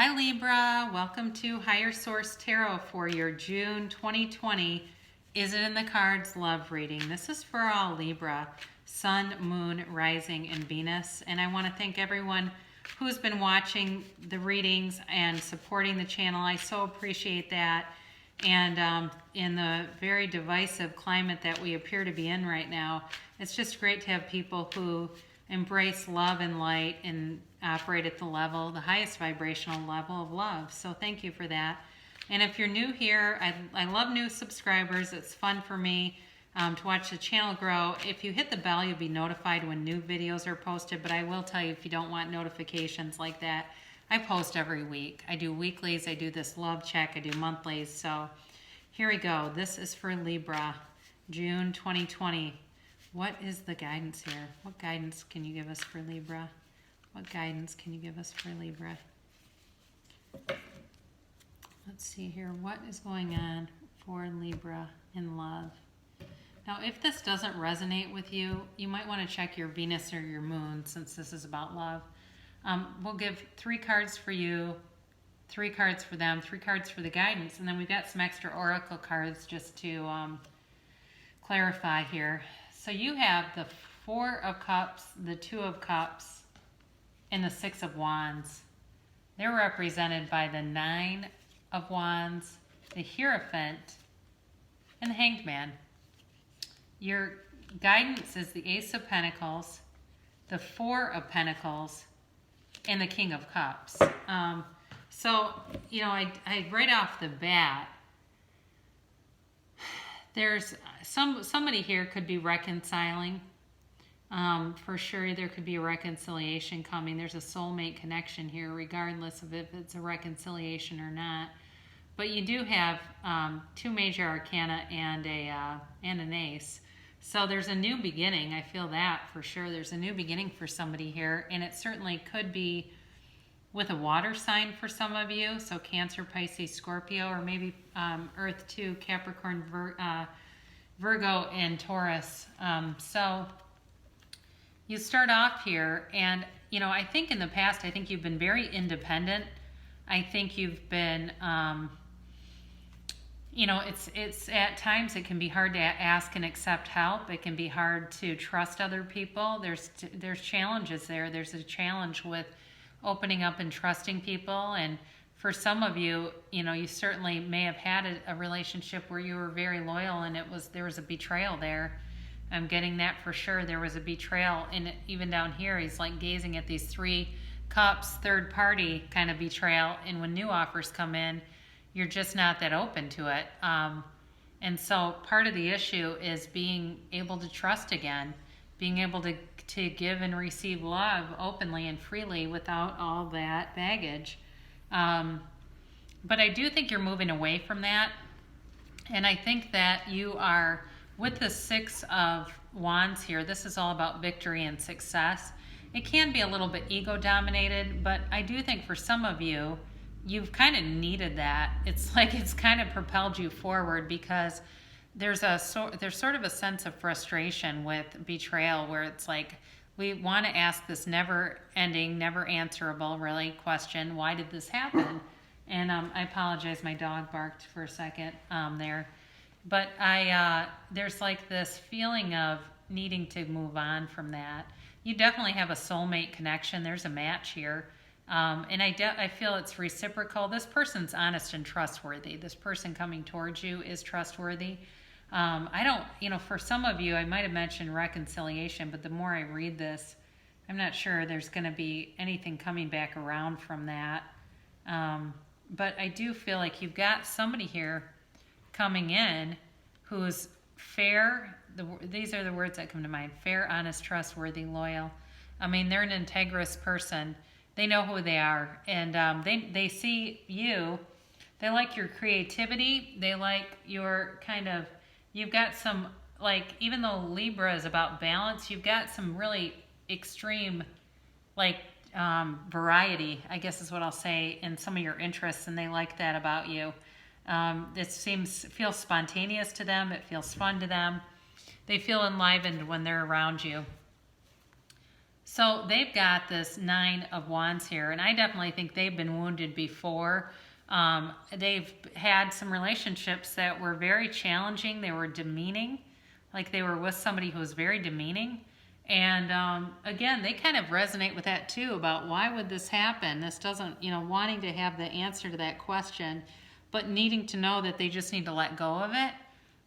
Hi Libra, welcome to Higher Source Tarot for your June 2020 Is It in the Cards love reading. This is for all Libra, Sun, Moon, Rising, and Venus. And I want to thank everyone who's been watching the readings and supporting the channel. I so appreciate that. And in the very divisive climate that we appear to be in right now, it's just great to have people who embrace love and light and operate at the highest vibrational level of love. So thank you for that. And if you're new here, I love new subscribers. It's fun for me to watch the channel grow. If you hit the bell, you'll be notified when new videos are posted. But I will tell you, if you don't want notifications like that, I post every week. I do weeklies, I do this love check, I do monthlies. So here we go. This is for Libra, June 2020. What is the guidance here? What guidance can you give us for Libra? What guidance can you give us for Libra? Let's see here. What is going on for Libra in love? Now, if this doesn't resonate with you, you might want to check your Venus or your Moon, since this is about love. We'll give 3 cards for you, 3 cards for them, 3 cards for the guidance, and then we've got some extra oracle cards just to clarify here. So you have the 4 of Cups, the 2 of Cups, and the 6 of Wands. They're represented by the 9 of Wands, the Hierophant, and the Hanged Man. Your guidance is the Ace of Pentacles, the 4 of Pentacles, and the King of Cups. So, you know, I right off the bat, there's somebody here could be reconciling. For sure, there could be a reconciliation coming. There's a soulmate connection here, regardless of if it's a reconciliation or not. But you do have 2 major arcana and an ace. So there's a new beginning. I feel that for sure. There's a new beginning for somebody here, and it certainly could be with a water sign for some of you. So Cancer, Pisces, Scorpio, or maybe Earth 2, Capricorn, Virgo, and Taurus. So you start off here, and you know, I think in the past, I think you've been very independent. I think you've been, you know, it's at times it can be hard to ask and accept help. It can be hard to trust other people. There's challenges there. There's a challenge with opening up and trusting people. And for some of you, you know, you certainly may have had a relationship where you were very loyal, and there was a betrayal there. I'm getting that for sure. There was a betrayal, and even down here, he's like gazing at these 3 cups, third party kind of betrayal. And when new offers come in, you're just not that open to it. And so part of the issue is being able to trust again, being able to give and receive love openly and freely without all that baggage. But I do think you're moving away from that. And I think that you are, with the 6 of Wands here, this is all about victory and success. It can be a little bit ego-dominated, but I do think for some of you, you've kind of needed that. It's like it's kind of propelled you forward, because there's sort of a sense of frustration with betrayal, where it's like we want to ask this never-ending, never-answerable really question: why did this happen? And I apologize, my dog barked for a second there. But there's like this feeling of needing to move on from that. You definitely have a soulmate connection. There's a match here. And I feel it's reciprocal. This person's honest and trustworthy. This person coming towards you is trustworthy. I don't, you know, for some of you, I might have mentioned reconciliation, but the more I read this, I'm not sure there's going to be anything coming back around from that. But I do feel like you've got somebody here coming in who's fair. These are the words that come to mind: fair, honest, trustworthy, loyal. I mean, they're an integrous person. They know who they are, and they see you. They like your creativity. They like your kind of, you've got some, like, even though Libra is about balance, you've got some really extreme, like, variety, I guess is what I'll say, in some of your interests, and they like that about you. It feels spontaneous to them. It feels fun to them. They feel enlivened when they're around you. So they've got this Nine of Wands here, and I definitely think they've been wounded before. They've had some relationships that were very challenging. They were demeaning, like they were with somebody who was very demeaning. And again, they kind of resonate with that too, about why would this happen? This doesn't, wanting to have the answer to that question, but needing to know that they just need to let go of it.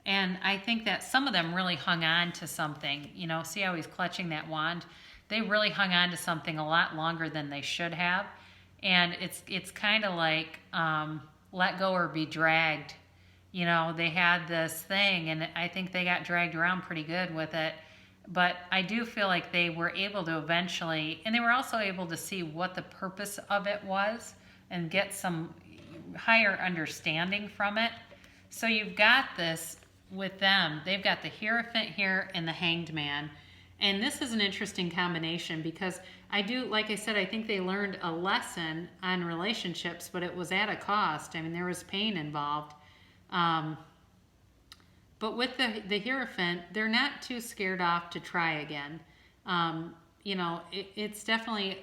And I think that some of them really hung on to something. See how he's clutching that wand? They really hung on to something a lot longer than they should have. And it's kind of like let go or be dragged. They had this thing, and I think they got dragged around pretty good with it. But I do feel like they were able to eventually, and they were also able to see what the purpose of it was and get some higher understanding from it. So you've got this with them. They've got the Hierophant here and the Hanged Man. And this is an interesting combination because like I said, I think they learned a lesson on relationships, but it was at a cost. I mean, there was pain involved. But with the Hierophant, they're not too scared off to try again. It's definitely,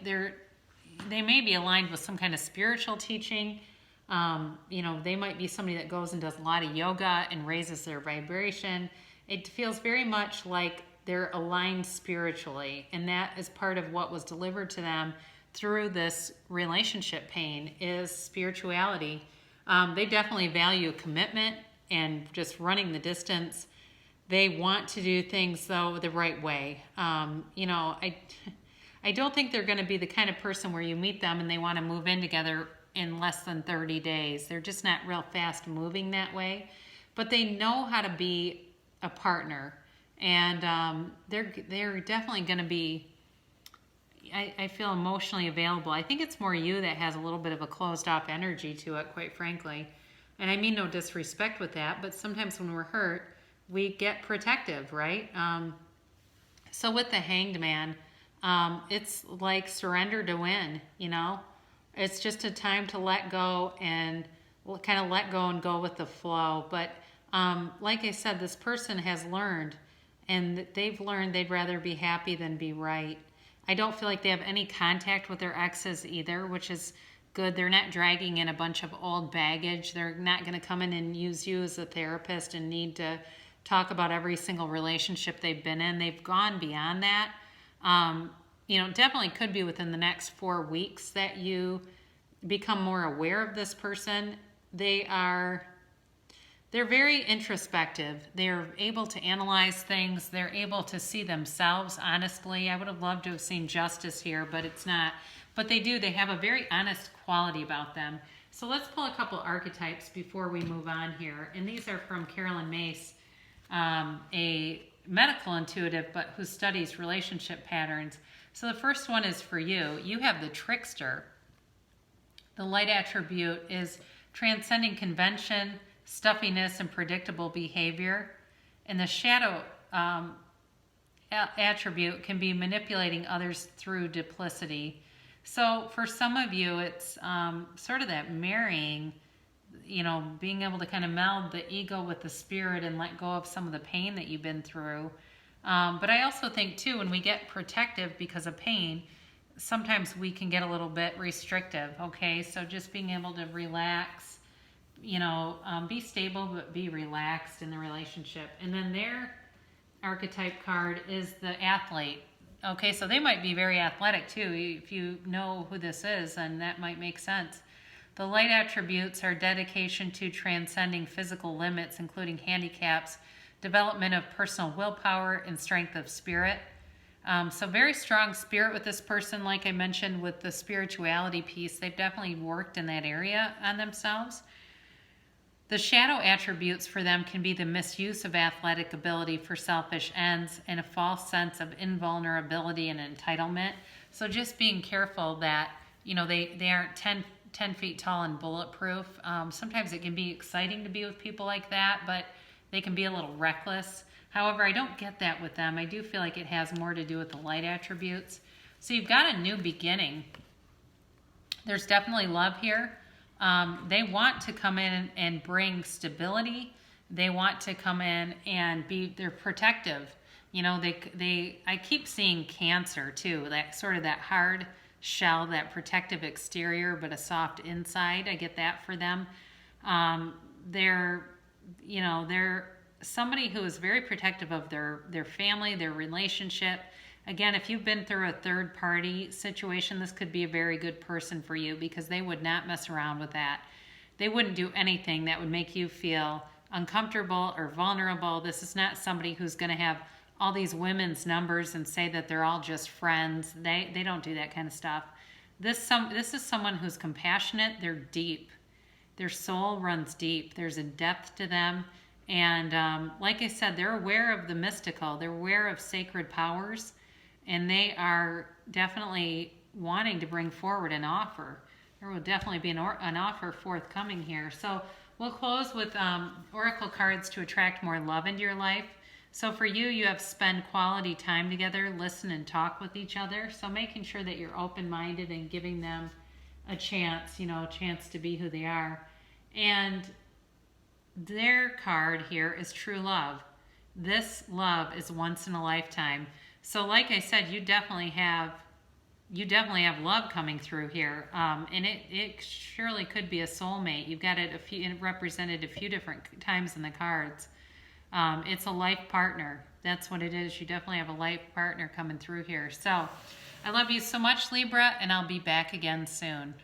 they may be aligned with some kind of spiritual teaching. They might be somebody that goes and does a lot of yoga and raises their vibration. It feels very much like they're aligned spiritually, and that is part of what was delivered to them through this relationship pain is spirituality. They definitely value commitment and just running the distance. They want to do things, though, the right way. I don't think they're going to be the kind of person where you meet them and they want to move in together in less than 30 days. They're just not real fast moving that way. But they know how to be a partner. And they're definitely going to be, I feel, emotionally available. I think it's more you that has a little bit of a closed off energy to it, quite frankly. And I mean no disrespect with that, but sometimes when we're hurt, we get protective, right? So with the Hanged Man, it's like surrender to win, It's just a time to let go and kind of let go and go with the flow. But like I said, this person has learned, and they've learned they'd rather be happy than be right. I don't feel like they have any contact with their exes either, which is good. They're not dragging in a bunch of old baggage. They're not going to come in and use you as a therapist and need to talk about every single relationship they've been in. They've gone beyond that. Definitely could be within the next 4 weeks that you become more aware of this person. They're very introspective. They're able to analyze things. They're able to see themselves honestly. I would have loved to have seen justice here, but it's not. But they do. They have a very honest quality about them. So let's pull a couple archetypes before we move on here. And these are from Carolyn Mace, a medical intuitive, but who studies relationship patterns. So the first one is for you. You have the Trickster. The light attribute is transcending convention, stuffiness, and predictable behavior. And the shadow attribute can be manipulating others through duplicity. So for some of you, it's sort of that marrying, being able to kind of meld the ego with the spirit and let go of some of the pain that you've been through. But I also think, too, when we get protective because of pain, sometimes we can get a little bit restrictive, okay? So just being able to relax, be stable, but be relaxed in the relationship. And then their archetype card is the athlete. Okay, so they might be very athletic too. If you know who this is, then that might make sense. The light attributes are dedication to transcending physical limits, including handicaps, development of personal willpower, and strength of spirit. So very strong spirit with this person. Like I mentioned with the spirituality piece, they've definitely worked in that area on themselves. The shadow attributes for them can be the misuse of athletic ability for selfish ends and a false sense of invulnerability and entitlement. So just being careful that, they aren't 10 feet tall and bulletproof. Sometimes it can be exciting to be with people like that, but they can be a little reckless. However, I don't get that with them. I do feel like it has more to do with the light attributes. So you've got a new beginning. There's definitely love here. They want to come in and bring stability. They want to come in and they're protective. You know, I keep seeing Cancer too, that sort of that hard shell, that protective exterior, but a soft inside. I get that for them. They're, they're somebody who is very protective of their family, their relationship. Again, if you've been through a third party situation, this could be a very good person for you, because they would not mess around with that. They wouldn't do anything that would make you feel uncomfortable or vulnerable. This is not somebody who's going to have all these women's numbers and say that they're all just friends. They don't do that kind of stuff. This is someone who's compassionate. They're deep. Their soul runs deep. There's a depth to them. And like I said, they're aware of the mystical. They're aware of sacred powers. And they are definitely wanting to bring forward an offer. There will definitely be an offer forthcoming here. So we'll close with oracle cards to attract more love into your life. So for you, you have spend quality time together, listen and talk with each other. So making sure that you're open-minded and giving them a chance, a chance to be who they are. And their card here is true love. This love is once in a lifetime. So like I said, you definitely have love coming through here. And it surely could be a soulmate. You've got it represented a few different times in the cards. It's a life partner. That's what it is. You definitely have a life partner coming through here. So I love you so much, Libra, and I'll be back again soon.